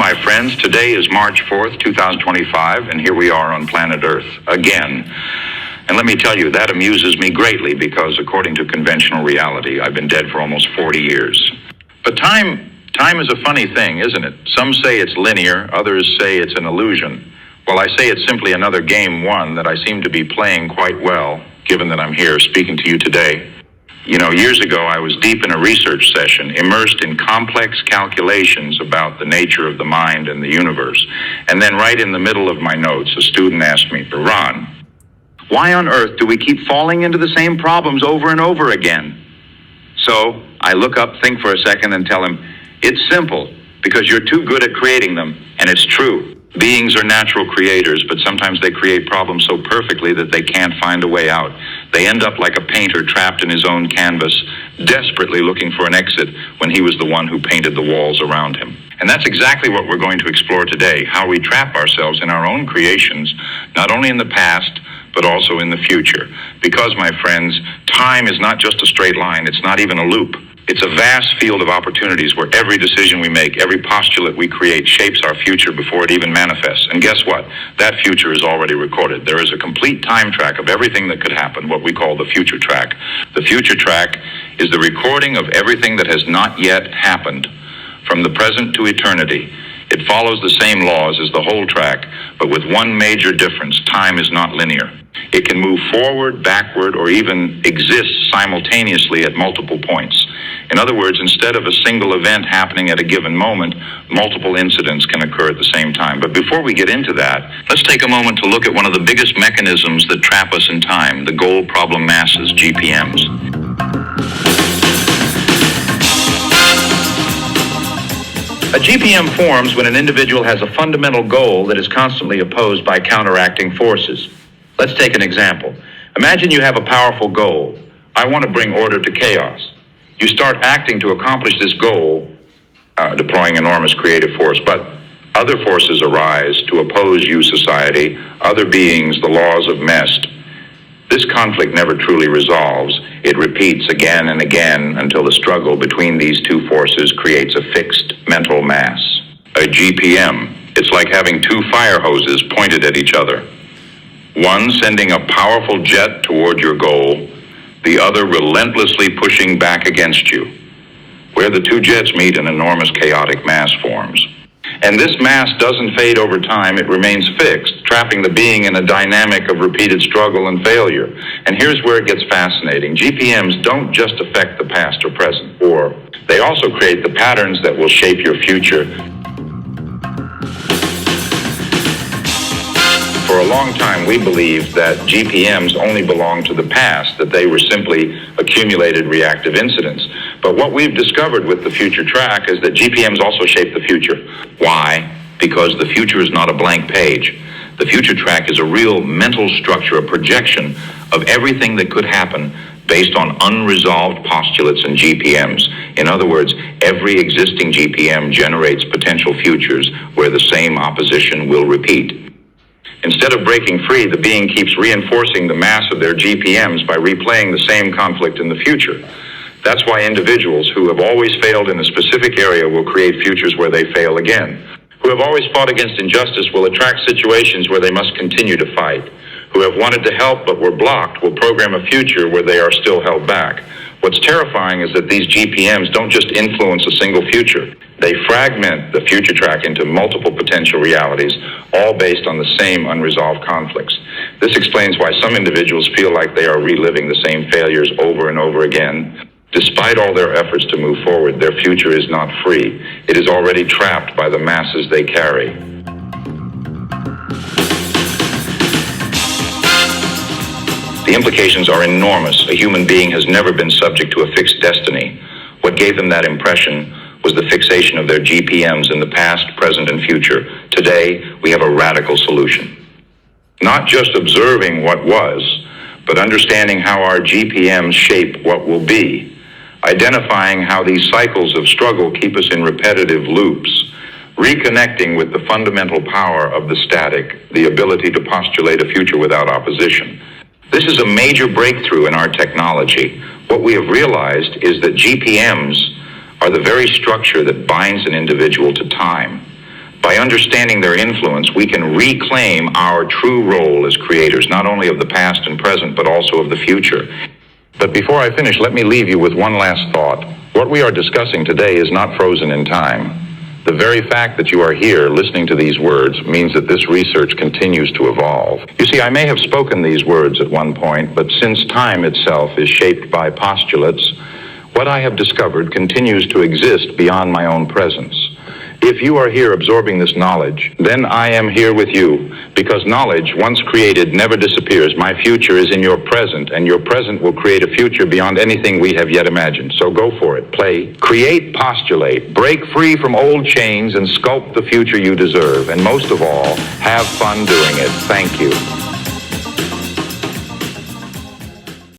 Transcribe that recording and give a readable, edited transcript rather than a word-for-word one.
my friends. Today is March 4th, 2025, and here we are on planet Earth again. And let me tell you, that amuses me greatly because according to conventional reality, I've been dead for almost 40 years. But time is a funny thing, isn't it? Some say it's linear, others say it's an illusion. Well, I say it's simply another game one that I seem to be playing quite well, given that I'm here speaking to you today. You know, years ago, I was deep in a research session, immersed in complex calculations about the nature of the mind and the universe. And then right in the middle of my notes, a student asked me, Ron, why on earth do we keep falling into the same problems over and over again? So I look up, think for a second, and tell him, it's simple, because you're too good at creating them, and it's true. Beings are natural creators, but sometimes they create problems so perfectly that they can't find a way out. They end up like a painter trapped in his own canvas, desperately looking for an exit when he was the one who painted the walls around him. And that's exactly what we're going to explore today, how we trap ourselves in our own creations, not only in the past, but also in the future. Because, my friends, time is not just a straight line, it's not even a loop. It's a vast field of opportunities where every decision we make, every postulate we create shapes our future before it even manifests. And guess what? That future is already recorded. There is a complete time track of everything that could happen, what we call the future track. The future track is the recording of everything that has not yet happened, from the present to eternity. It follows the same laws as the whole track, but with one major difference: time is not linear. It can move forward, backward, or even exist simultaneously at multiple points. In other words, instead of a single event happening at a given moment, multiple incidents can occur at the same time. But before we get into that, let's take a moment to look at one of the biggest mechanisms that trap us in time, the goal problem masses, GPMs. A GPM forms when an individual has a fundamental goal that is constantly opposed by counteracting forces. Let's take an example. Imagine you have a powerful goal. I want to bring order to chaos. You start acting to accomplish this goal, deploying enormous creative force, but other forces arise to oppose you, society, other beings, the laws of mess. This conflict never truly resolves. It repeats again and again until the struggle between these two forces creates a fixed mental mass. A GPM. It's like having two fire hoses pointed at each other. One sending a powerful jet toward your goal, the other relentlessly pushing back against you. Where the two jets meet, an enormous chaotic mass forms. And this mass doesn't fade over time, it remains fixed, trapping the being in a dynamic of repeated struggle and failure. And here's where it gets fascinating. GPMs don't just affect the past or present, or they also create the patterns that will shape your future. For a long time, we believed that GPMs only belonged to the past, that they were simply accumulated reactive incidents. But what we've discovered with the future track is that GPMs also shape the future. Why? Because the future is not a blank page. The future track is a real mental structure, a projection of everything that could happen based on unresolved postulates and GPMs. In other words, every existing GPM generates potential futures where the same opposition will repeat. Instead of breaking free, the being keeps reinforcing the mass of their GPMs by replaying the same conflict in the future. That's why individuals who have always failed in a specific area will create futures where they fail again. Who have always fought against injustice will attract situations where they must continue to fight. Who have wanted to help but were blocked will program a future where they are still held back. What's terrifying is that these GPMs don't just influence a single future. They fragment the future track into multiple potential realities, all based on the same unresolved conflicts. This explains why some individuals feel like they are reliving the same failures over and over again. Despite all their efforts to move forward, their future is not free. It is already trapped by the masses they carry. The implications are enormous. A human being has never been subject to a fixed destiny. What gave them that impression was the fixation of their GPMs in the past, present, and future. Today, we have a radical solution. Not just observing what was, but understanding how our GPMs shape what will be. Identifying how these cycles of struggle keep us in repetitive loops. Reconnecting with the fundamental power of the static, the ability to postulate a future without opposition. This is a major breakthrough in our technology. What we have realized is that GPMs are the very structure that binds an individual to time. By understanding their influence, we can reclaim our true role as creators, not only of the past and present, but also of the future. But before I finish, let me leave you with one last thought. What we are discussing today is not frozen in time. The very fact that you are here listening to these words means that this research continues to evolve. You see, I may have spoken these words at one point, but since time itself is shaped by postulates, what I have discovered continues to exist beyond my own presence. If you are here absorbing this knowledge, then I am here with you, because knowledge, once created, never disappears. My future is in your present, and your present will create a future beyond anything we have yet imagined. So go for it. Play, create, postulate, break free from old chains, and sculpt the future you deserve. And most of all, have fun doing it. Thank you.